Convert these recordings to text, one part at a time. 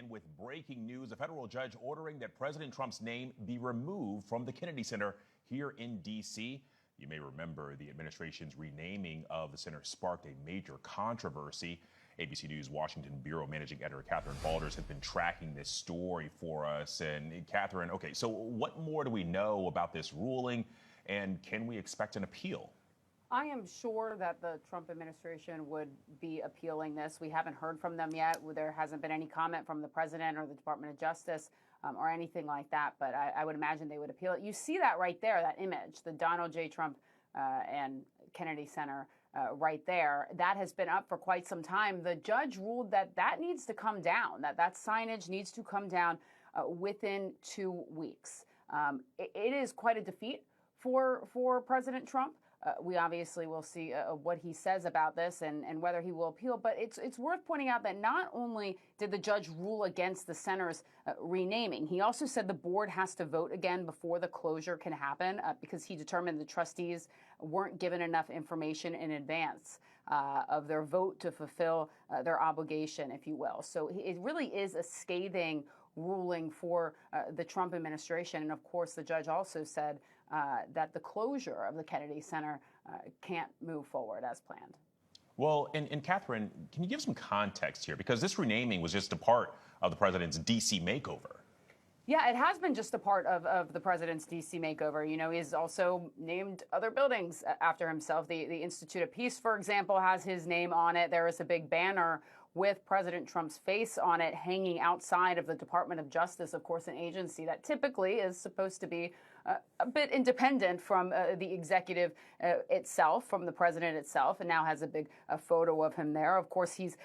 begin with breaking news. A federal judge ordering that President Trump's name be removed from the Kennedy Center here in D.C. You may remember the administration's renaming of the center sparked a major controversy. ABC News Washington Bureau Managing Editor Catherine Balders has been tracking this story for us. And Catherine, okay, so what more do we know about this ruling, and can we expect an appeal? I am sure that the Trump administration would be appealing this. We haven't heard from them yet. There hasn't been any comment from the president or the Department of Justice or anything like that, but I would imagine they would appeal it. You see that right there, that image, the Donald J. Trump and Kennedy Center right there. That has been up for quite some time. The judge ruled that that needs to come down, that signage needs to come down within 2 weeks. It is quite a defeat for President Trump. We obviously will see what he says about this and whether he will appeal. But it's worth pointing out that not only did the judge rule against the center's renaming, he also said the board has to vote again before the closure can happen because he determined the trustees weren't given enough information in advance of their vote to fulfill their obligation, if you will. So it really is a scathing ruling for the Trump administration. And of course, the judge also said that the closure of the Kennedy Center can't move forward as planned. Well, and Catherine, can you give some context here? Because this renaming was just a part of the president's D.C. makeover. Yeah, it has been just a part of the president's D.C. makeover. You know, he's also named other buildings after himself. The Institute of Peace, for example, has his name on it. There is a big banner with President Trump's face on it hanging outside of the Department of Justice, of course, an agency that typically is supposed to be a bit independent from the executive itself, from the president itself, and now has a big photo of him there. Of course, he's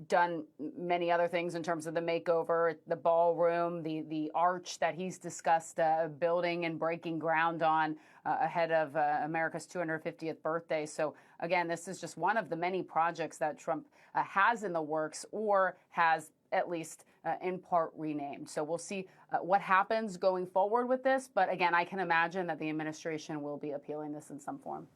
done many other things in terms of the makeover, the ballroom, the arch that he's discussed building and breaking ground on ahead of America's 250th birthday. So again, this is just one of the many projects that Trump has in the works or has at least in part renamed. So we'll see what happens going forward with this. But again, I can imagine that the administration will be appealing this in some form.